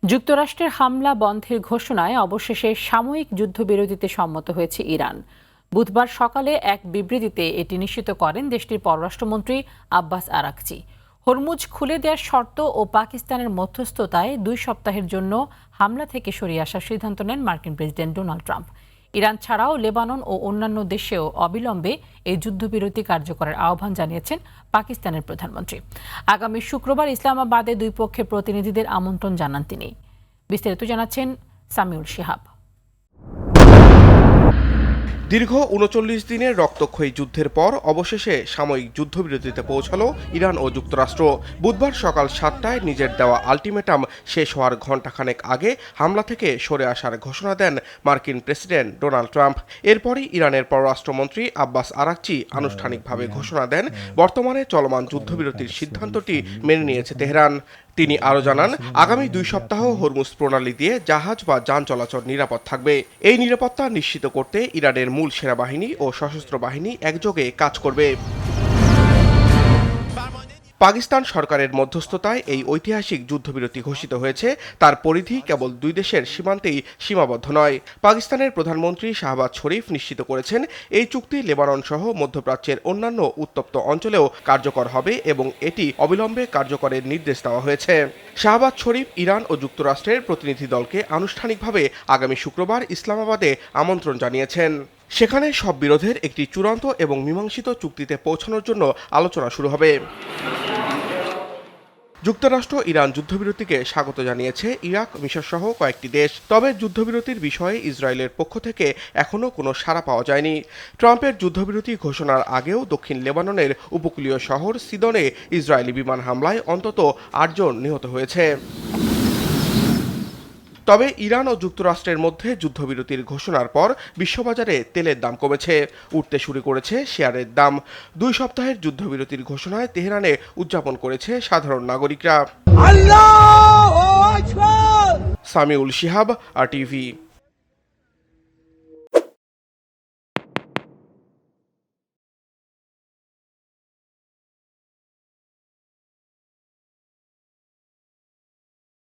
যুক্তরাষ্ট্রের হামলা বন্ধের ঘোষণায় অবশেষে সাময়িক যুদ্ধবিরতিতে সম্মত হয়েছে ইরান। বুধবার সকালে এক বিবৃতিতে এটি নিশ্চিত করেন দেশটির পররাষ্ট্রমন্ত্রী আব্বাস আরাকচি। হরমুজ খুলে দেওয়ার শর্ত ও পাকিস্তানের মধ্যস্থতায় 2 সপ্তাহের জন্য হামলা থেকে সরিয়ে আসার সিদ্ধান্ত নেন মার্কিন প্রেসিডেন্ট ডোনাল্ড ট্রাম্প। ইরান ছাড়াও লেবানন ও অন্যান্য দেশেও অবিলম্বে এই যুদ্ধবিরতি কার্যকরের আহ্বান জানিয়েছেন পাকিস্তানের প্রধানমন্ত্রী। আগামী শুক্রবার ইসলামাবাদে 2 পক্ষের প্রতিনিধিদের আমন্ত্রণ জানান তিনি। বিস্তারিত জানাচ্ছেন সামিউল শিহাব। দীর্ঘ ৩৯ দিনের রক্তক্ষয়ী যুদ্ধের পর অবশেষে সাময়িক যুদ্ধবিরতিতে পৌঁছালো ইরান ও যুক্তরাষ্ট্র। বুধবার সকাল 7টায় নিজের দেওয়া আলটিমেটাম শেষ হওয়ার ঘণ্টাখানেক আগে হামলা থেকে সরে আসার ঘোষণা দেন মার্কিন প্রেসিডেন্ট ডোনাল্ড ট্রাম্প। এরপরই ইরানের পররাষ্ট্রমন্ত্রী আব্বাস আরাকচি আনুষ্ঠানিকভাবে ঘোষণা দেন বর্তমানে চলমান যুদ্ধবিরতির সিদ্ধান্তটি মেনে নিয়েছে তেহরান। তিনি আরও জানান, আগামী 2 সপ্তাহ হরমুজ প্রণালী দিয়ে জাহাজ বা যান চলাচল নিরাপদ থাকবে। এই নিরাপত্তা নিশ্চিত করতে ইরানের মূল সেনাবাহিনী ও সশস্ত্র বাহিনী একযোগে কাজ করবে। পাকিস্তান সরকারের মধ্যস্থতায় এই ঐতিহাসিক যুদ্ধবিরতি ঘোষিত হয়েছে। তার পরিধি কেবল 2 দেশের সীমান্তেই সীমাবদ্ধ নয়। পাকিস্তানের প্রধানমন্ত্রী শাহবাজ শরীফ নিশ্চিত করেছেন, এই চুক্তি লেবানন সহ মধ্যপ্রাচ্যের অন্যান্য উত্তপ্ত অঞ্চলেও কার্যকর হবে এবং এটি অবিলম্বে কার্যকরের নির্দেশ দেওয়া হয়েছে। শাহবাজ শরীফ ইরান ও যুক্তরাষ্ট্রের প্রতিনিধি দলকে আনুষ্ঠানিকভাবে আগামী শুক্রবার ইসলামাবাদে আমন্ত্রণ জানিয়েছেন। সেখানে সব বিরোধের একটি চূড়ান্ত এবং মীমাংসিত চুক্তিতে পৌঁছানোর জন্য আলোচনা শুরু হবে। যুক্তরাষ্ট্র ইরান যুদ্ধবিরতিকে স্বাগত জানিয়েছে ইরাক, মিশর সহ কয়েকটি দেশ। তবে যুদ্ধবিরতির বিষয়ে ইসরায়েলের পক্ষ থেকে এখনও কোনো সাড়া পাওয়া যায়নি। ট্রাম্পের যুদ্ধবিরতি ঘোষণার আগেও দক্ষিণ লেবাননের উপকূলীয় শহর সিদনে ইসরায়েলি বিমান হামলায় অন্তত 8 জন নিহত হয়েছে। তবে ইরান ও যুক্তরাষ্ট্রের মধ্যে যুদ্ধবিরতির ঘোষণার পর বিশ্ববাজারে তেলের দাম কমেছে, উঠতে শুরু করেছে শেয়ারের দাম। 2 সপ্তাহের যুদ্ধবিরতির ঘোষণায় তেহরানে উদযাপন করেছে সাধারণ নাগরিকরা। সামিউল শিহাব, RTV।